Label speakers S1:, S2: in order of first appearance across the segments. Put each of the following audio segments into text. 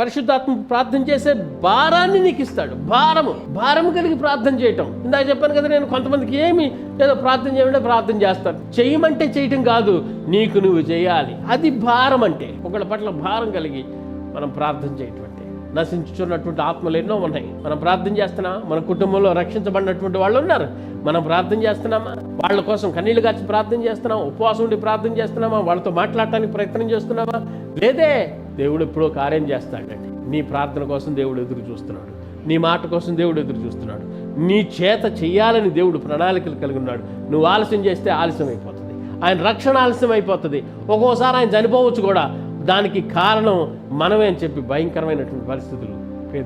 S1: పరిశుద్ధాత్మ ప్రార్థన చేసే భారాన్ని నీకు ఇస్తాడు. భారం కలిగి ప్రార్థన చేయటం. ఇందాక చెప్పాను కదా, నేను కొంతమందికి ఏమి ఏదో ప్రార్థన చేయమంటే ప్రార్థన చేస్తాను. చేయమంటే చేయటం కాదు, నీకు నువ్వు చేయాలి. అది భారం అంటే. ఒకళ్ళ పట్ల భారం కలిగి మనం ప్రార్థన చేయటం అంటే. నశించుచున్నటువంటి ఆత్మలు ఎన్నో ఉన్నాయి. మనం ప్రార్థన చేస్తున్నామా? మన కుటుంబంలో రక్షించబడినటువంటి వాళ్ళు ఉన్నారు, మనం ప్రార్థన చేస్తున్నామా? వాళ్ళ కోసం కన్నీళ్లు కాచి ప్రార్థన చేస్తున్నామా? ఉపవాసం ఉండి ప్రార్థన చేస్తున్నామా? వాళ్ళతో మాట్లాడటానికి ప్రయత్నం చేస్తున్నామా? లేదే. దేవుడు ఎప్పుడో కార్యం చేస్తాడండి. నీ ప్రార్థన కోసం దేవుడు ఎదురు చూస్తున్నాడు, నీ మాట కోసం దేవుడు ఎదురు చూస్తున్నాడు, నీ చేత చెయ్యాలని దేవుడు ప్రణాళికలు కలిగి ఉన్నాడు. నువ్వు ఆలస్యం చేస్తే ఆలస్యం అయిపోతుంది, ఆయన రక్షణ ఆలస్యం అయిపోతుంది. ఒక్కోసారి ఆయన చనిపోవచ్చు కూడా. దానికి కారణం మనమే అని చెప్పి భయంకరమైనటువంటి పరిస్థితులు.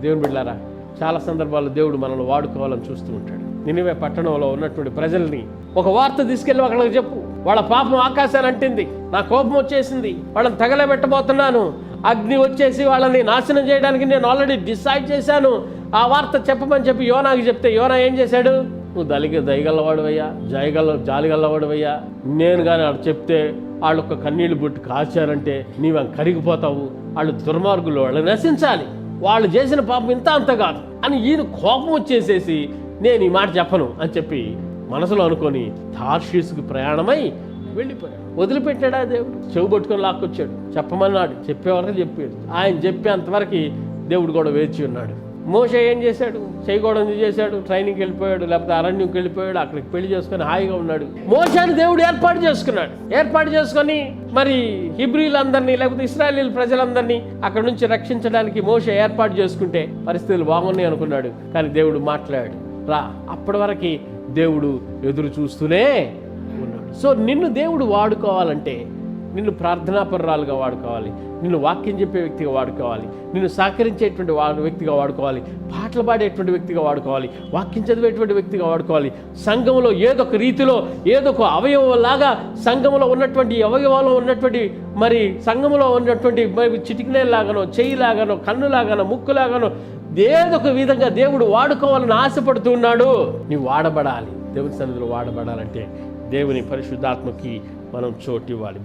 S1: దేవుని బిడ్డలారా, చాలా సందర్భాల్లో దేవుడు మనల్ని వాడుకోవాలని చూస్తూ ఉంటాడు. నినివే పట్టణంలో ఉన్నటువంటి ప్రజల్ని ఒక వార్త తీసుకెళ్ళి వాళ్ళకి చెప్పు, వాళ్ళ పాపం ఆకాశాన్ని అంటింది, నా కోపం వచ్చేసింది, వాళ్ళని తగలబెట్టబోతున్నాను, అగ్ని వచ్చేసి వాళ్ళని నాశనం చేయడానికి నేను ఆల్రెడీ డిసైడ్ చేశాను, ఆ వార్త చెప్పమని చెప్పి యోనాకి చెప్తే యోనా ఏం చేశాడు? నువ్వు దయగల్లవాడువయ్యా, జాలిగల్లవాడువయ్యా, నేను కానీ వాళ్ళు చెప్తే వాళ్ళు ఒక కన్నీళ్లు బుట్టి కాచారంటే నీవు కరిగిపోతావు, వాళ్ళు దుర్మార్గులు, వాళ్ళు నశించాలి, వాళ్ళు చేసిన పాపం ఇంత అంత కాదు అని ఈయన కోపం వచ్చేసేసి నేను ఈ మాట చెప్పను అని చెప్పి మనసులో అనుకొని తార్షీసుకు ప్రయాణమై వెళ్ళిపోయాడు. వదిలిపెట్టాడా దేవుడు? చెవు పట్టుకొని లాక్కొచ్చాడు, చెప్పమన్నాడు, చెప్పేవరకు చెప్పాడు. ఆయన చెప్పేంతవరకు దేవుడు కూడా వేచి ఉన్నాడు. మోషే ఏం చేశాడు? చేయకూడదు చేశాడు, ట్రైనింగ్కి వెళ్ళిపోయాడు, లేకపోతే అరణ్యంకి వెళ్ళిపోయాడు, అక్కడికి పెళ్లి చేసుకొని హాయిగా ఉన్నాడు. మోషేని దేవుడు ఏర్పాటు చేసుకొని మరి హిబ్రీలందరినీ లేకపోతే ఇశ్రాయేలీల ప్రజలందరినీ అక్కడి నుంచి రక్షించడానికి మోషే ఏర్పాటు చేసుకుంటే పరిస్థితులు బాగున్నాయి అనుకున్నాడు. కానీ దేవుడు మాట్లాడాడు, రా. అప్పటి వరకు దేవుడు ఎదురు చూస్తూనే ఉన్నాడు. సో నిన్ను దేవుడు వాడుకోవాలంటే నిన్ను ప్రార్థనాపరురాలుగా వాడుకోవాలి, నిన్ను వాక్యం చెప్పే వ్యక్తిగా వాడుకోవాలి, నిన్ను సహకరించేటువంటి వ్యక్తిగా వాడుకోవాలి, పాటలు పాడేటువంటి వ్యక్తిగా వాడుకోవాలి, వాక్యం చదివేటువంటి వ్యక్తిగా వాడుకోవాలి. సంఘంలో ఏదొక రీతిలో ఏదొక అవయవంలాగా సంఘంలో ఉన్నటువంటి అవయవాలో ఉన్నటువంటి మరి సంఘంలో ఉన్నటువంటి చిటికినేలాగానో, చెయ్యిలాగానో, కన్నులాగానో, ముక్కులాగానో ఏదొక విధంగా దేవుడు వాడుకోవాలని ఆశపడుతూ ఉన్నాడు. నీవు వాడబడాలి. దేవుని సన్నిధిలో వాడబడాలంటే దేవుని పరిశుద్ధాత్మకి మనం చోటు ఇవ్వాలి.